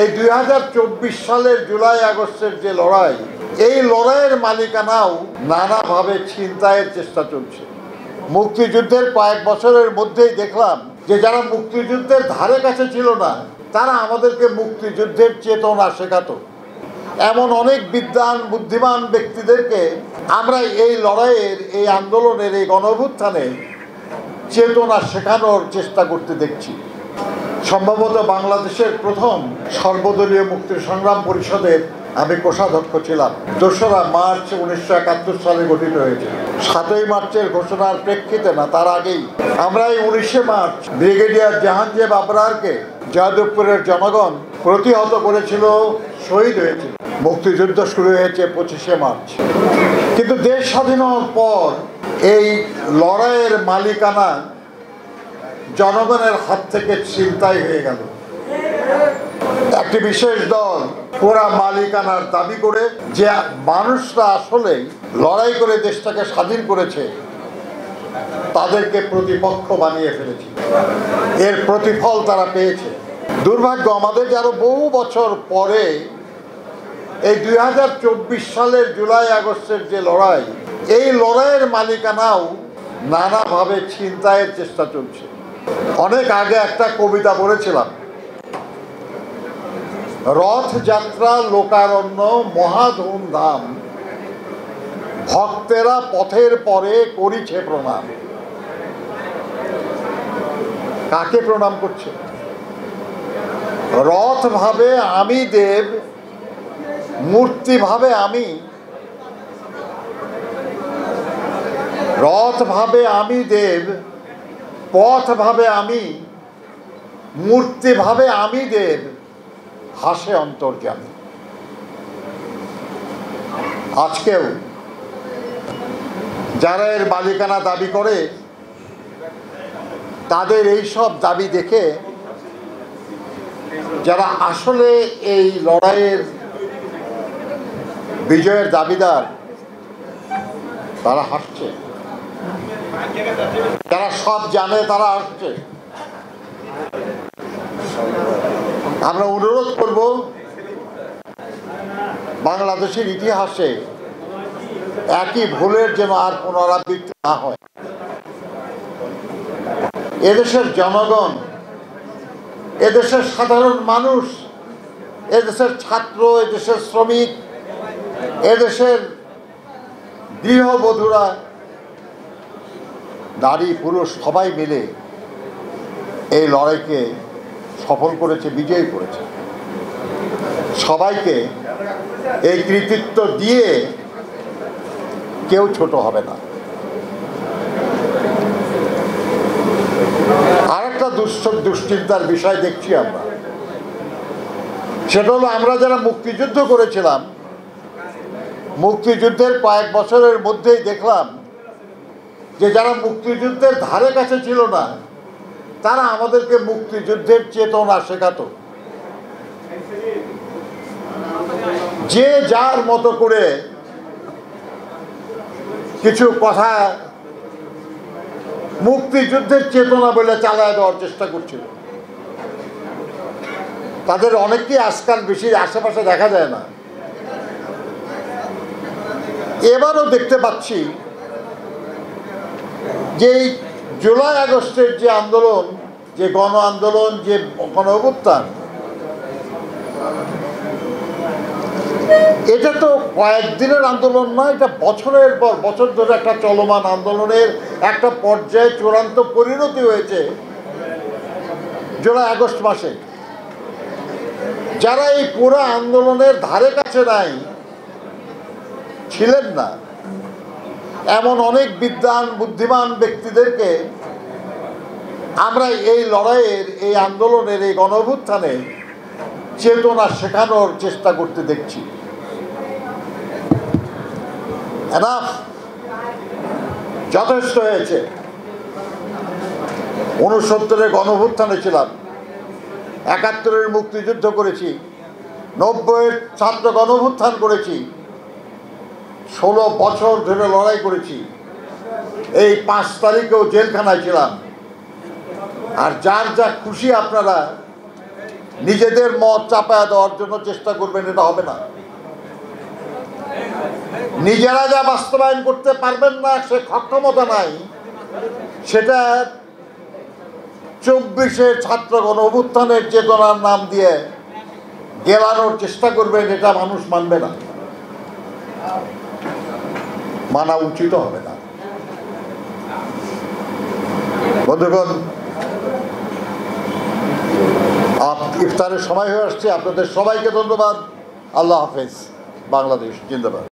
এই 2024 সালের জুলাই আগস্টের যে লড়াই, এই লড়াইয়ের মালিকানাও নানাভাবে ছিনতাইয়ের চেষ্টা চলছে। মুক্তিযুদ্ধের কয়েক বছরের মধ্যেই দেখলাম যে যারা মুক্তিযুদ্ধের ধারে কাছে ছিল না, তারা আমাদেরকে মুক্তিযুদ্ধের চেতনা শেখাতো। এমন অনেক বিদ্বান বুদ্ধিমান ব্যক্তিদেরকে আমরা এই লড়াইয়ের, এই আন্দোলনের, এই গণঅভ্যুত্থানে চেতনা শেখানোর চেষ্টা করতে দেখছি। সম্ভবত বাংলাদেশের প্রথম সর্বদলীয় মুক্তি সংগ্রাম পরিষদের আমি কোষাধ্যক্ষ ছিলাম। 2রা মার্চ 1971 সালে গঠিত হয়েছে। 7ই মার্চের ঘোষণার প্রেক্ষিতে না, তার আগেই আমরা এই 19শে মার্চ ব্রিগেডিয়ার জাহাঙ্গীর আবরারকে যাদবপুরের জনগণ প্রতিহত করেছিল, শহীদ হয়েছিল। মুক্তিযুদ্ধ শুরু হয়েছে 25শে মার্চ। কিন্তু দেশ স্বাধীন হওয়ার পর এই লড়াইয়ের মালিকানা জনগণের হাত থেকে ছিনতাই হয়ে গেল। একটি বিশেষ দল পুরা মালিকানার দাবি করে, যে মানুষরা আসলে লড়াই করে দেশটাকে স্বাধীন করেছে, তাদেরকে প্রতিপক্ষ বানিয়ে ফেলেছে। এর প্রতিফল তারা পেয়েছে। দুর্ভাগ্য আমাদের যে আরো বহু বছর পরে এই 2024 সালের জুলাই আগস্টের যে লড়াই, এই লড়াইয়ের মালিকানাও নানাভাবে ছিনতাইয়ের চেষ্টা চলছে। অনেক আগে একটা কবিতা পড়েছিলাম, রথযাত্রা লোকারণ্য মহা ধুমধাম, ভক্তেরা পথের পরে করিছে প্রণাম। কাকে প্রণাম করছে? রথ ভাবে আমি দেব, মূর্তি ভাবে আমি। রথ ভাবে আমি দেব, পথ ভাবে আমি, মূর্তি ভাবে আমি দেব, হাসে অন্তর্যামী। আজকেও যারা এর মালিকানা দাবি করে, তাদের এই সব দাবি দেখে যারা আসলে এই লড়াইয়ের বিজয়ের দাবিদার, তারা হাসছে। যারা সব জানে তারা হাসছে। আমরা অনুরোধ করব, বাংলাদেশের ইতিহাসে একই ভুলের যেন আর পুনরাবৃত্তি না হয়। এদেশের জনগণ, এদেশের সাধারণ মানুষ, এদেশের ছাত্র, এদেশের শ্রমিক, এদেশের গৃহবধূরা, নারী পুরুষ সবাই মিলে এই লড়াইকে সফল করেছে, বিজয়ী করেছে। সবাইকে এই কৃতিত্ব দিয়ে কেউ ছোট হবে না। আরেকটা দুশ্চিন্তার বিষয় দেখছি আমরা, সেটা হলো আমরা যারা মুক্তিযুদ্ধ করেছিলাম, মুক্তিযুদ্ধের কয়েক বছরের মধ্যেই দেখলাম যে যারা মুক্তিযুদ্ধের ধারে কাছে ছিল না, তারা আমাদেরকে মুক্তিযুদ্ধের চেতনা শেখাতো। যে যার মতো করে কিছু কথা মুক্তিযুদ্ধের চেতনা বলে চালায় দেওয়ার চেষ্টা করছিল। তাদের অনেককেই আজকাল বেশি আশেপাশে দেখা যায় না। এবারও দেখতে পাচ্ছি যে এই জুলাই আগস্টের যে আন্দোলন, যে গণ আন্দোলন, যে গণ অভ্যুত্থান, এটা তো কয়েকদিনের আন্দোলন নয়, এটা বছরের পর বছর ধরে একটা চলমান আন্দোলনের একটা পর্যায়ে চূড়ান্ত পরিণতি হয়েছে জুলাই আগস্ট মাসে। যারা এই পুরো আন্দোলনের ধারে কাছে নাই, ছিলেন না, এমন অনেক বিদ্বান বুদ্ধিমান ব্যক্তিদেরকে আমরা এই লড়াইয়ের, এই আন্দোলনের, এই গণঅভ্যুত্থানে চেতনা শেখানোর চেষ্টা করতে দেখছি। এনাফ, যথেষ্ট হয়েছে। 69-এর গণঅভ্যুত্থানে ছিলাম, 71-এর মুক্তিযুদ্ধ করেছি, 90-এর ছাত্র গণঅভ্যুত্থান করেছি, 16 বছর ধরে লড়াই করেছি। এই 5 তারিখেও জেলখানায় ছিলাম। আর যার যা খুশি আপনারা নিজেদের মত চাপায়া দেওয়ার জন্য চেষ্টা করবেন, এটা হবে না। নিজেরা যা বাস্তবায়ন করতে পারবেন না, সে সক্ষমতা নাই, সেটা 24-এর ছাত্র গণ অভ্যুত্থানের চেতনার নাম দিয়ে গেলানোর চেষ্টা করবেন, এটা মানুষ মানবে না, মানা উচিত হবে না। বন্ধুগণ, ইফতারের সময় হয়ে আসছে, আপনাদের সবাইকে ধন্যবাদ। আল্লাহ হাফেজ। বাংলাদেশ জিন্দাবাদ।